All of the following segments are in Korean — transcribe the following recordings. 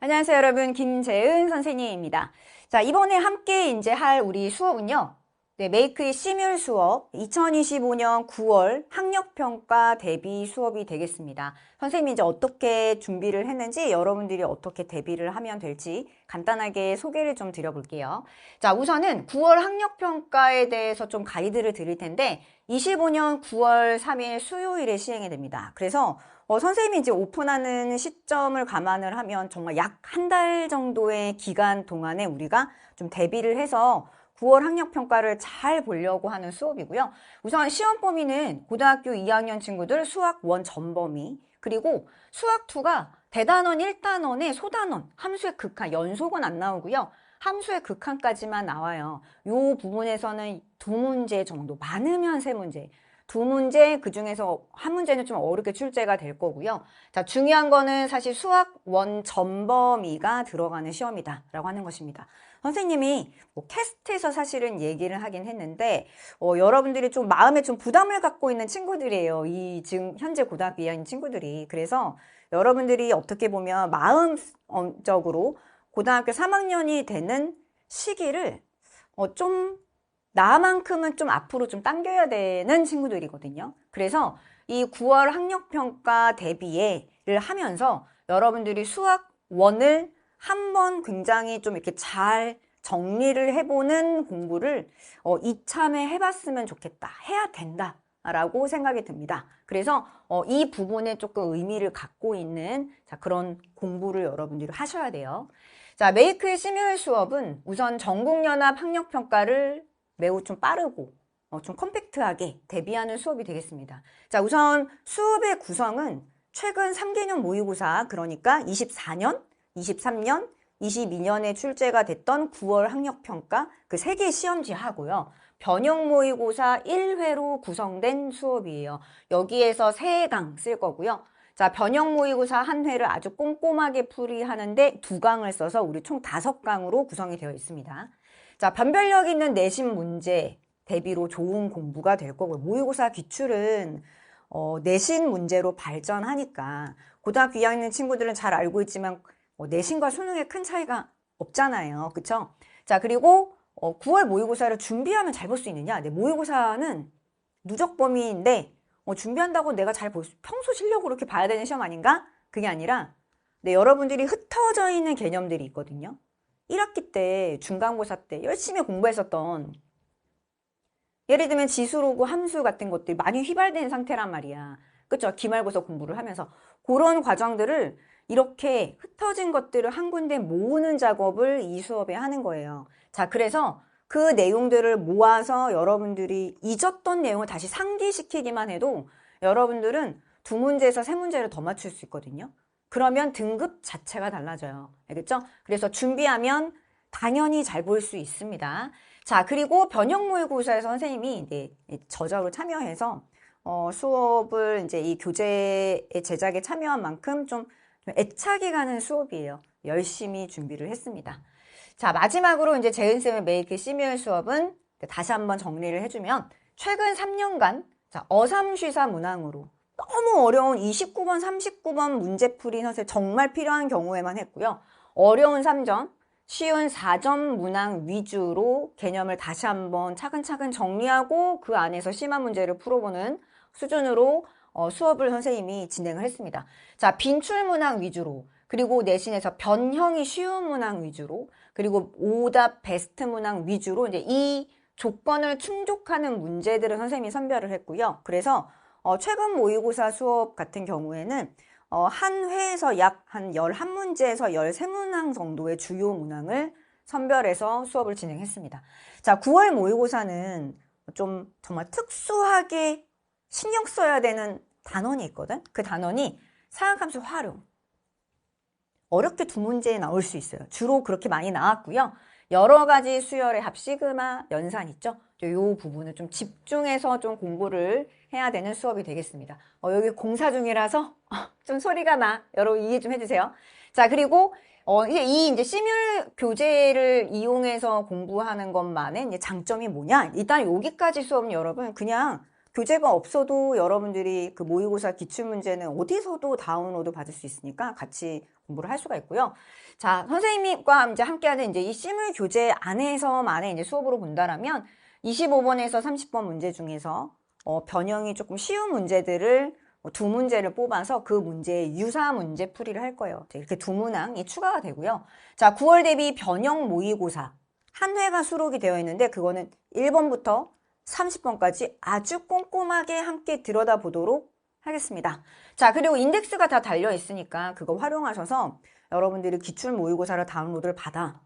안녕하세요, 여러분. 김재은 선생님입니다. 자, 이번에 함께 이제 할 우리 수업은요. 메이크의 시뮬 수업 2025년 9월 학력평가 대비 수업이 되겠습니다. 선생님이 이제 어떻게 준비를 했는지, 여러분들이 어떻게 대비를 하면 될지 간단하게 소개를 좀 드려볼게요. 자, 우선은 9월 학력평가에 대해서 좀 가이드를 드릴 텐데, 25년 9월 3일 수요일에 시행이 됩니다. 그래서 선생님이 이제 오픈하는 시점을 감안을 하면 정말 약 한 달 정도의 기간 동안에 우리가 좀 대비를 해서 9월 학력평가를 잘 보려고 하는 수업이고요. 우선 시험 범위는 고등학교 2학년 친구들 수학 1 전범위, 그리고 수학 2가 대단원 1단원에 소단원, 함수의 극한, 연속은 안 나오고요. 함수의 극한까지만 나와요. 이 부분에서는 2문제 정도, 많으면 3문제. 2문제, 그 중에서 한 문제는 좀 어렵게 출제가 될 거고요. 자, 중요한 거는 사실 수학 1 전범위가 들어가는 시험이다라고 하는 것입니다. 선생님이 캐스트에서 사실은 얘기를 하긴 했는데, 여러분들이 좀 마음에 좀 부담을 갖고 있는 친구들이에요. 이 지금 현재 고등학교 2학년 친구들이. 그래서 여러분들이 어떻게 보면 마음적으로 고등학교 3학년이 되는 시기를 좀 나만큼은 좀 앞으로 좀 당겨야 되는 친구들이거든요. 그래서 이 9월 학력평가 대비를 하면서 여러분들이 수학 1을 한번 굉장히 좀 이렇게 잘 정리를 해보는 공부를 이참에 해봤으면 좋겠다. 해야 된다. 라고 생각이 듭니다. 그래서 이 부분에 조금 의미를 갖고 있는 그런 공부를 여러분들이 하셔야 돼요. 자, 메이크의 시뮬 수업은 우선 전국연합 학력평가를 매우 좀 빠르고 좀 컴팩트하게 대비하는 수업이 되겠습니다. 자, 우선 수업의 구성은 최근 3개년 모의고사, 그러니까 24년, 23년, 22년에 출제가 됐던 9월 학력평가 그 3개 시험지 하고요. 변형 모의고사 1회로 구성된 수업이에요. 여기에서 3강 쓸 거고요. 자, 변형 모의고사 1회를 아주 꼼꼼하게 풀이하는데 2강을 써서 우리 총 5강으로 구성이 되어 있습니다. 자, 변별력 있는 내신 문제 대비로 좋은 공부가 될 거고요. 모의고사 기출은 내신 문제로 발전하니까 고등학교 2학년 친구들은 잘 알고 있지만 내신과 수능에 큰 차이가 없잖아요. 그쵸? 자, 그리고 9월 모의고사를 준비하면 잘 볼 수 있느냐? 네, 모의고사는 누적 범위인데 준비한다고 내가 잘 볼 수, 평소 실력으로 이렇게 봐야 되는 시험 아닌가? 그게 아니라 여러분들이 흩어져 있는 개념들이 있거든요. 1학기 때 중간고사 때 열심히 공부했었던, 예를 들면 지수로고 함수 같은 것들이 많이 휘발된 상태란 말이야. 그쵸? 기말고사 공부를 하면서 그런 과정들을 이렇게 흩어진 것들을 한 군데 모으는 작업을 이 수업에 하는 거예요. 자, 그래서 그 내용들을 모아서 여러분들이 잊었던 내용을 다시 상기시키기만 해도 여러분들은 2문제에서 3문제를 더 맞출 수 있거든요. 그러면 등급 자체가 달라져요. 알겠죠? 그래서 준비하면 당연히 잘 볼 수 있습니다. 자, 그리고 변형 모의고사에서 선생님이 저자로 참여해서 수업을 이제 이 교재의 제작에 참여한 만큼 좀 애착이 가는 수업이에요. 열심히 준비를 했습니다. 자, 마지막으로 이제 재은쌤의 메이크 시뮬 수업은 다시 한번 정리를 해주면 최근 3년간 어삼쉬사 문항으로 너무 어려운 29번, 39번 문제풀이 선생 정말 필요한 경우에만 했고요. 어려운 3점, 쉬운 4점 문항 위주로 개념을 다시 한번 차근차근 정리하고 그 안에서 심한 문제를 풀어보는 수준으로 수업을 선생님이 진행을 했습니다. 자, 빈출 문항 위주로, 그리고 내신에서 변형이 쉬운 문항 위주로, 그리고 오답 베스트 문항 위주로 이제 이 조건을 충족하는 문제들을 선생님이 선별을 했고요. 그래서 최근 모의고사 수업 같은 경우에는 한 회에서 약 한 11문제에서 13문항 정도의 주요 문항을 선별해서 수업을 진행했습니다. 자, 9월 모의고사는 좀 정말 특수하게 신경 써야 되는 단원이 있거든? 그 단원이 사역함수 활용. 어렵게 2문제에 나올 수 있어요. 주로 그렇게 많이 나왔고요. 여러 가지 수열의 합, 시그마, 연산 있죠? 이 부분을 좀 집중해서 좀 공부를 해야 되는 수업이 되겠습니다. 여기 공사 중이라서 좀 소리가 나. 여러분 이해 좀 해주세요. 자, 그리고 이제 시뮬 교재를 이용해서 공부하는 것만의 이제 장점이 뭐냐? 일단 여기까지 수업은 여러분 그냥 교재가 없어도 여러분들이 그 모의고사 기출문제는 어디서도 다운로드 받을 수 있으니까 같이 공부를 할 수가 있고요. 자, 선생님과 이제 함께하는 이제 이 시뮬 교재 안에서만의 이제 수업으로 본다라면 25번에서 30번 문제 중에서 변형이 조금 쉬운 문제들을 두 문제를 뽑아서 그 문제의 유사 문제 풀이를 할 거예요. 이렇게 두 문항이 추가가 되고요. 자, 9월 대비 변형 모의고사 한 회가 수록이 되어 있는데 그거는 1번부터 30번까지 아주 꼼꼼하게 함께 들여다보도록 하겠습니다. 자, 그리고 인덱스가 다 달려 있으니까 그거 활용하셔서 여러분들이 기출 모의고사를 다운로드를 받아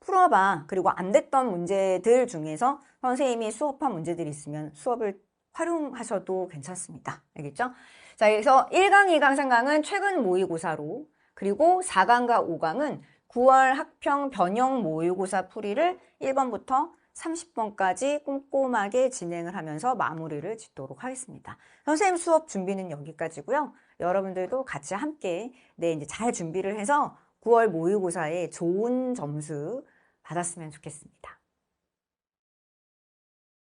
풀어봐. 그리고 안 됐던 문제들 중에서 선생님이 수업한 문제들이 있으면 수업을 활용하셔도 괜찮습니다. 알겠죠? 자, 그래서 1강, 2강, 3강은 최근 모의고사로, 그리고 4강과 5강은 9월 학평 변형 모의고사 풀이를 1번부터 30번까지 꼼꼼하게 진행을 하면서 마무리를 짓도록 하겠습니다. 선생님 수업 준비는 여기까지고요. 여러분들도 같이 함께 이제 잘 준비를 해서 9월 모의고사에 좋은 점수 받았으면 좋겠습니다.